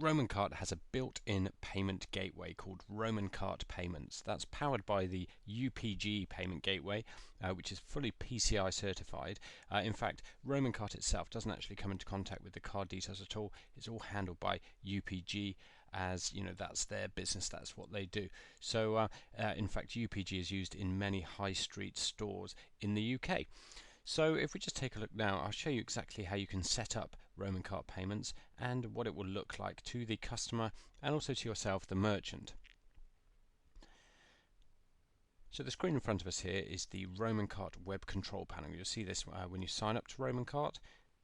RomanCart has a built-in payment gateway called RomanCart Payments. That's powered by the UPG payment gateway, which is fully PCI certified. In fact, RomanCart itself doesn't actually come into contact with the card details at all. It's all handled by UPG, as you know, that's their business, that's what they do. So in fact, UPG is used in many high street stores in the UK. So if we just take a look now, I'll show you exactly how you can set up RomanCart payments and what it will look like to the customer and also to yourself, the merchant. So the screen in front of us here is the RomanCart web control panel. You'll see this when you sign up to RomanCart.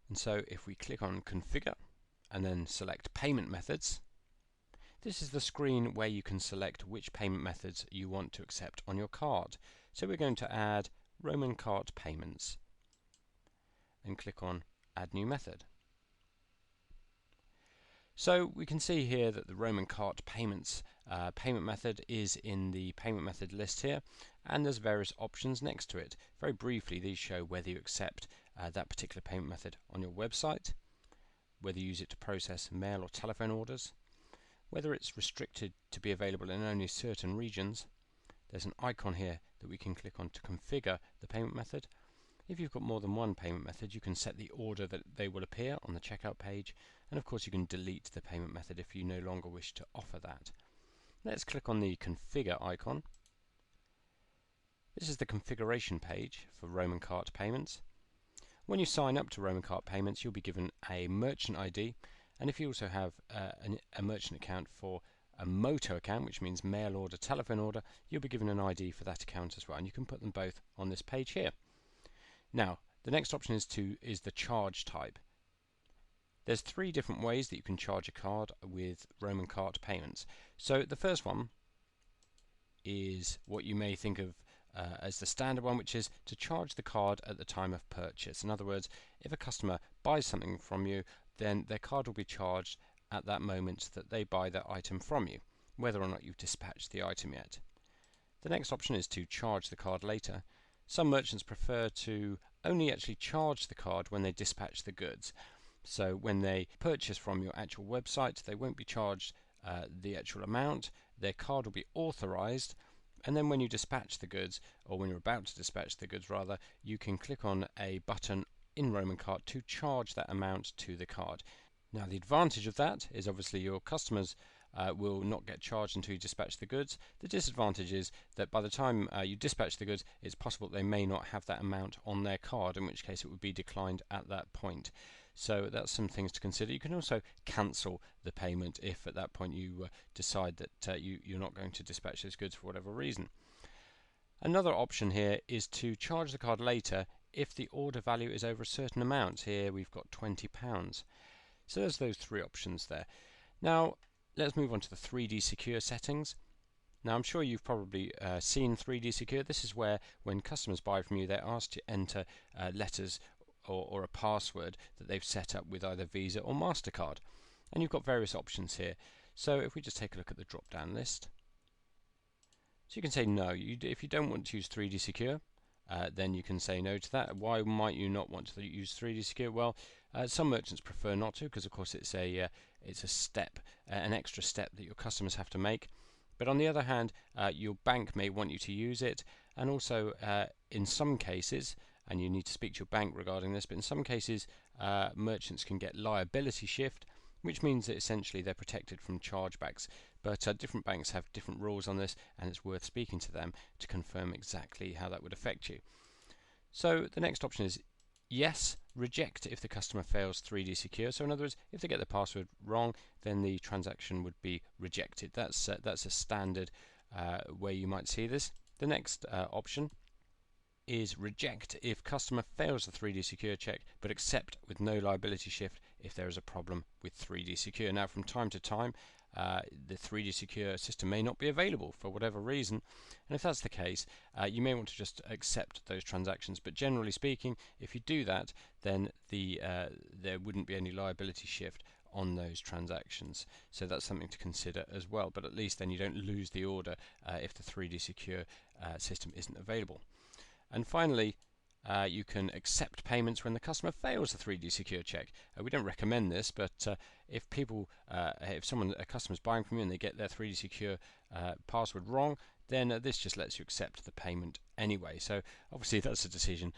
And so if we click on configure and then select payment methods, this is the screen where you can select which payment methods you want to accept on your card. So we're going to add RomanCart payments and click on add new method. So we can see here that the RomanCart payments payment method is in the payment method list here, and there's various options next to it. Very briefly, these show whether you accept that particular payment method on your website, whether you use it to process mail or telephone orders, whether it's restricted to be available in only certain regions. There's an icon here that we can click on to configure the payment method. If you've got more than one payment method, you can set the order that they will appear on the checkout page, and of course you can delete the payment method if you no longer wish to offer that. Let's click on the configure icon. This is the configuration page for RomanCart payments. When you sign up to RomanCart payments, you'll be given a merchant ID, and if you also have a merchant account for a Moto account, which means mail order, telephone order, you'll be given an ID for that account as well, and you can put them both on this page here. Now, the next option is the charge type. There's three different ways that you can charge a card with RomanCart payments. So the first one is what you may think of as the standard one, which is to charge the card at the time of purchase. In other words, if a customer buys something from you, then their card will be charged at that moment that they buy that item from you, whether or not you've dispatched the item yet. The next option is to charge the card later. Some merchants prefer to only actually charge the card when they dispatch the goods. So when they purchase from your actual website, they won't be charged the actual amount. Their card will be authorized, and then when you dispatch the goods, or when you're about to dispatch the goods rather, you can click on a button in RomanCart to charge that amount to the card. Now the advantage of that is obviously your customers will not get charged until you dispatch the goods. The disadvantage is that by the time you dispatch the goods, it's possible they may not have that amount on their card, in which case it would be declined at that point. So that's some things to consider. You can also cancel the payment if at that point you decide that you're not going to dispatch those goods for whatever reason. Another option here is to charge the card later if the order value is over a certain amount. Here we've got £20. So there's those three options there. Now let's move on to the 3D Secure settings. Now I'm sure you've probably seen 3D Secure. This is where when customers buy from you, they're asked to enter letters or a password that they've set up with either Visa or MasterCard. And you've got various options here. So if we just take a look at the drop down list. So you can say no. If you don't want to use 3D Secure, then you can say no to that. Why might you not want to use 3D Secure? Well, some merchants prefer not to, because of course it's a step, an extra step that your customers have to make. But on the other hand, your bank may want you to use it, and also in some cases, and you need to speak to your bank regarding this, but in some cases merchants can get liability shift, which means that essentially they're protected from chargebacks. But different banks have different rules on this, and it's worth speaking to them to confirm exactly how that would affect you. So the next option is yes, reject if the customer fails 3D Secure. So in other words, if they get the password wrong, then the transaction would be rejected. That's a standard way you might see this. The next option is reject if customer fails the 3D Secure check, but accept with no liability shift if there is a problem with 3D Secure. Now from time to time the 3D Secure system may not be available for whatever reason, and if that's the case, you may want to just accept those transactions. But generally speaking, if you do that, then there wouldn't be any liability shift on those transactions. So that's something to consider as well, but at least then you don't lose the order if the 3D Secure system isn't available. And finally, You can accept payments when the customer fails the 3D Secure check. We don't recommend this, but if a customer is buying from you and they get their 3D Secure password wrong, then this just lets you accept the payment anyway. So obviously that's a decision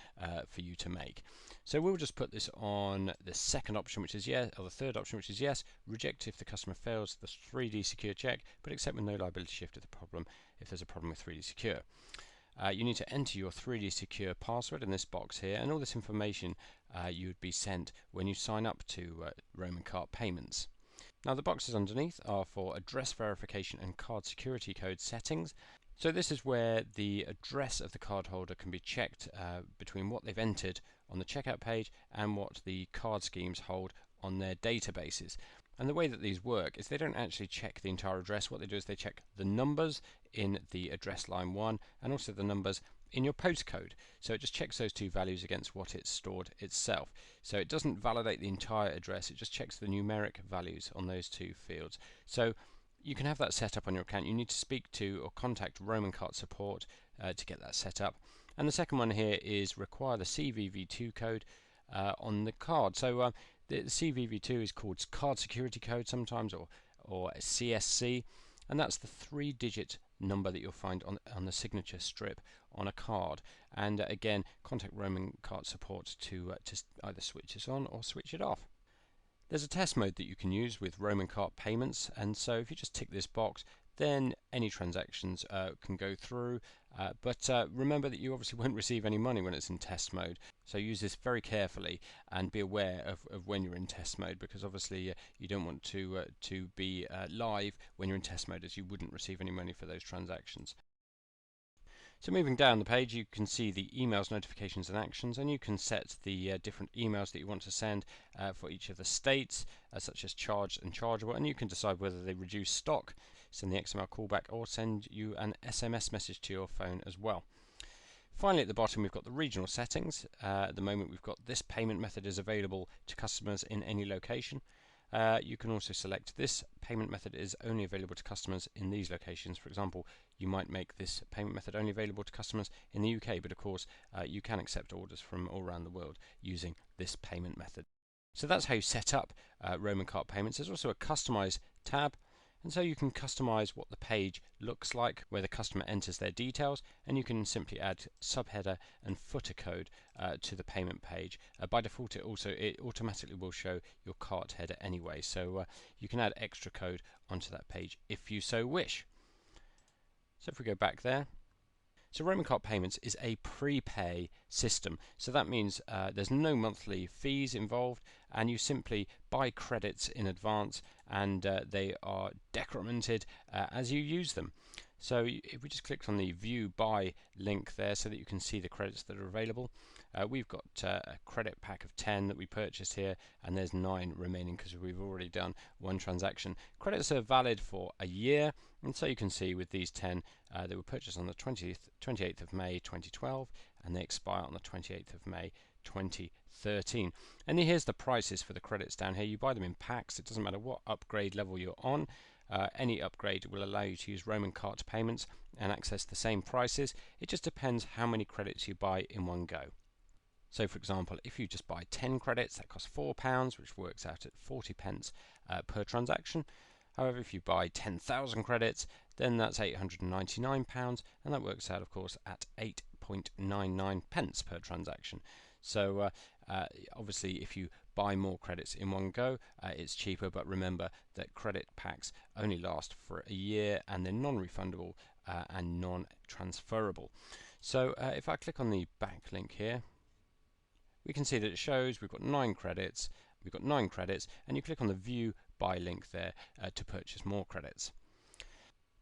for you to make. So we'll just put this on the second option, which is yes, or the third option, which is yes. Reject if the customer fails the 3D Secure check, but accept with no liability shift if there's a problem with 3D Secure. You need to enter your 3D Secure password in this box here, and all this information you would be sent when you sign up to RomanCart payments. Now the boxes underneath are for address verification and card security code settings. So this is where the address of the cardholder can be checked between what they've entered on the checkout page and what the card schemes hold on their databases. And the way that these work is they don't actually check the entire address. What they do is they check the numbers in the address line 1 and also the numbers in your postcode. So it just checks those two values against what it's stored itself. So it doesn't validate the entire address, it just checks the numeric values on those two fields. So you can have that set up on your account. You need to speak to or contact RomanCart support to get that set up. And the second one here is require the CVV2 code on the card. So the CVV2 is called card security code sometimes, or CSC, and that's the 3-digit number that you'll find on the signature strip on a card. And again, contact RomanCart support to either switch this on or switch it off. There's a test mode that you can use with RomanCart payments, and so if you just tick this box, then any transactions can go through, but remember that you obviously won't receive any money when it's in test mode. So use this very carefully and be aware of when you're in test mode, because obviously you don't want to be live when you're in test mode, as you wouldn't receive any money for those transactions. So moving down the page, you can see the emails, notifications and actions, and you can set the different emails that you want to send for each of the states, such as charged and chargeable, and you can decide whether they reduce stock, send the XML callback, or send you an SMS message to your phone as well. Finally, at the bottom, we've got the regional settings. At the moment, we've got this payment method is available to customers in any location. You can also select this payment method is only available to customers in these locations. For example, you might make this payment method only available to customers in the UK, but of course you can accept orders from all around the world using this payment method. So that's how you set up RomanCart payments. There's also a customize tab, and so you can customize what the page looks like where the customer enters their details, and you can simply add subheader and footer code to the payment page. By default it automatically will show your cart header anyway, so you can add extra code onto that page if you so wish. So if we go back there, so RomanCart Payments is a prepay system, so that means there's no monthly fees involved, and you simply buy credits in advance, and they are decremented as you use them. So if we just clicked on the View Buy link there so that you can see the credits that are available, we've got a credit pack of 10 that we purchased here, and there's 9 remaining because we've already done one transaction. Credits are valid for a year, and so you can see with these 10 they were purchased on the 28th of May 2012, and they expire on the 28th of May 2013. And here's the prices for the credits down here. You buy them in packs. It doesn't matter what upgrade level you're on. Any upgrade will allow you to use RomanCart payments and access the same prices. It just depends how many credits you buy in one go. So for example, if you just buy 10 credits, that costs £4, which works out at 40 pence per transaction. However, if you buy 10,000 credits, then that's £899, and that works out, of course, at 8.99 pence per transaction. So obviously, if you buy more credits in one go, it's cheaper, but remember that credit packs only last for a year, and they're non-refundable and non-transferable. So if I click on the back link here, we can see that it shows we've got 9 credits. We've got 9 credits, and you click on the View Buy link there to purchase more credits.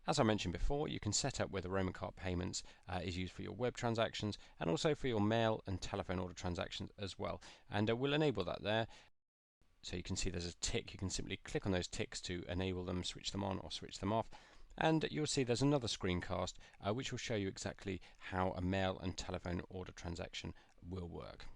As I mentioned before, you can set up whether RomanCart payments is used for your web transactions and also for your mail and telephone order transactions as well. And we'll enable that there. So you can see there's a tick. You can simply click on those ticks to enable them, switch them on or switch them off. And you'll see there's another screencast which will show you exactly how a mail and telephone order transaction will work.